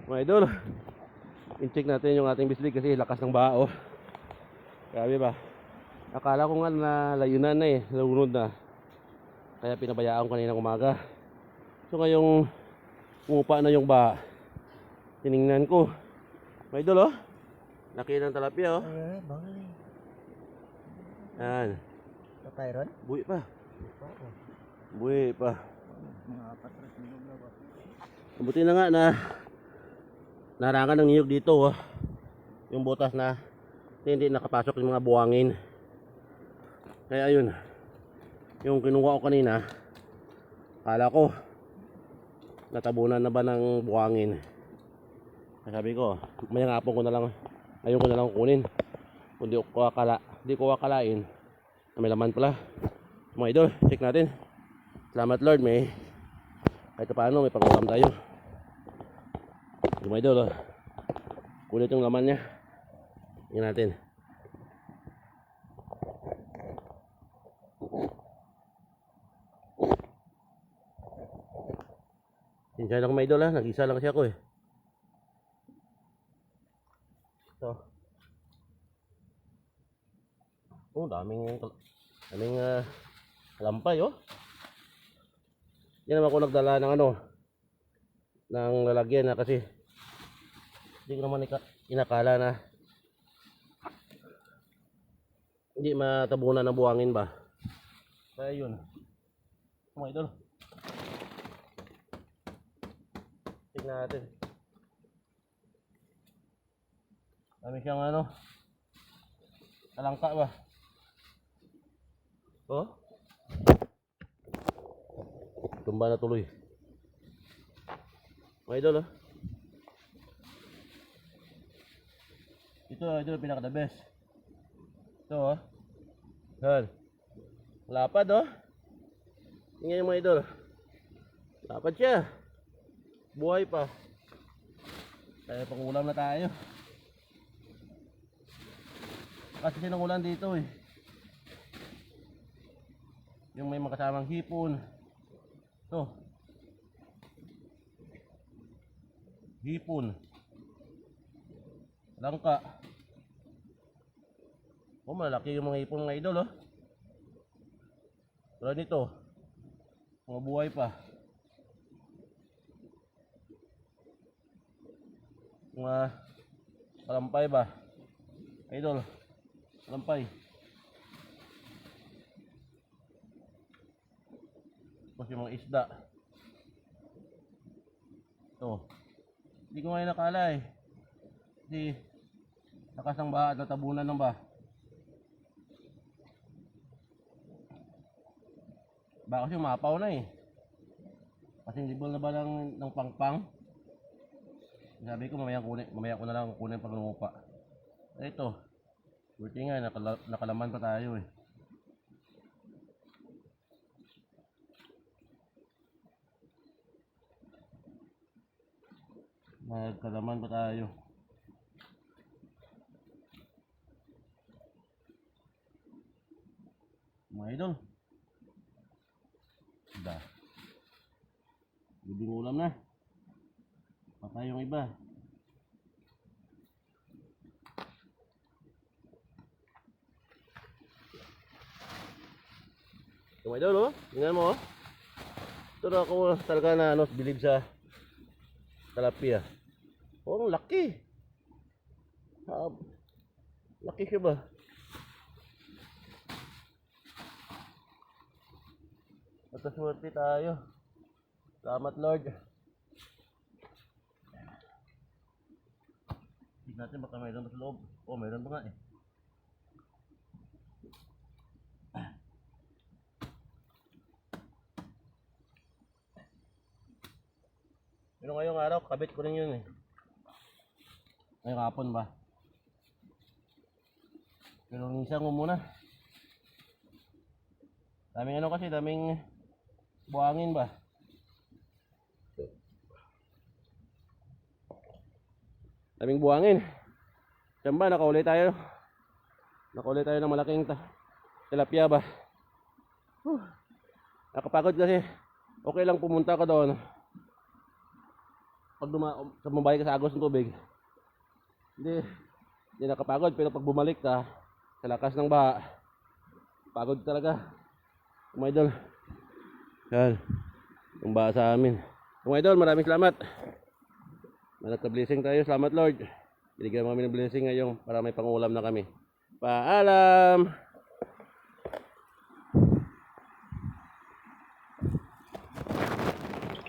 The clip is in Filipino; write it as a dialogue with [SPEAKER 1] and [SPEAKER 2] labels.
[SPEAKER 1] Mga idol, in-check natin yung ating bislig kasi lakas ng baha oh. Grabe ba? Akala ko nga na layunan na eh, nalunod na. Kaya pinabayaan ko kanina umaga. So ngayong umupa na yung baha, tiningnan ko. Mga idol oh, laki ng talapia oh.
[SPEAKER 2] Ay, bangal eh.
[SPEAKER 1] Yan,
[SPEAKER 2] Patay ron?
[SPEAKER 1] buwi pa. Buwi pa.
[SPEAKER 2] Mga patras nilog na ba?
[SPEAKER 1] Mabuti na nga na narangan ng niyog dito oh. Yung butas na hindi nakapasok yung mga buwangin. Kaya ayun, yung kinuha ko kanina, akala ko natabunan na ba ng buwangin. Sabi ko, mayang hapon ko na lang, ayun ko na lang kunin. Kundi di ko akalain na may laman pala. Mga idol, check natin. Salamat Lord, may kahit paano may pag-ulam tayo. Yung mga idol, kulit yung laman niya. Tingnan natin. Sinsya na ko mga idol ha, nag-isa lang kasi ako eh. Ito. Oh, daming lampay oh. Hindi naman ako nagdala ng ng lalagyan na kasi hindi ko naman inakala na hindi matabunan ng buwangin ba. Kaya yun mga idol, tignan natin. Dami siyang talangka ba. Oh, tumba na tuloy mga idol oh. Ito yung pinaka the best. Ito oh. Yan. Lapad oh. Tingnan yung mga idol. Lapad siya. Buhay pa. Kaya pangulam na tayo. Kasi sinukulan dito eh. Yung may makasamang hipon. Ito. Hipon. Langka. Oh, malaki yung mga hipon mga idol oh. Tulad nito, mga buhay pa. Mga kalampay ba? Idol, kalampay. Tapos yung mga isda. Ito. Hindi ko ngayon nakala eh. Kasi lakas ng baha at natabunan ng baha. Baka kasi umapaw na eh. Kasi libol na ba ng pangpang? Sabi ko mamaya ko na lang kunin pag lumupa. Ito. Buti nga nakalaman pa tayo eh. Nagkalaman pa tayo. Mga idol. Iba. Bibing ulam na. Patay yung iba. Yung mga idol oh. Tingnan mo oh. Ito na ako talaga na bilib sa talapia. Oh, ang laki. Laki siya ba? Mataswerte tayo. Salamat Lord. Tignan natin baka mayroon pa sa loob. Oh, mayroon pa nga eh. Pero ngayong araw, kabit ko rin yun eh. Ngayong hapon ba? Pero minsan ko muna. Daming kasi, daming buhangin ba? Daming buhangin. Diyan ba, nakauli tayo. Nakauli tayo ng malaking tilapia ba? Nakapagod kasi. Okay lang pumunta ka doon. pag sumabay ka sa agos ng tubig, hindi nakapagod. Pero pag bumalik ka sa lakas ng baha, pagod talaga. Mga idol, yan, yung baha sa amin. Mga idol, maraming salamat. Manat na blessing tayo. Salamat Lord. Binigyan mo kami ng blessing ngayon para may pangulam na kami. Paalam!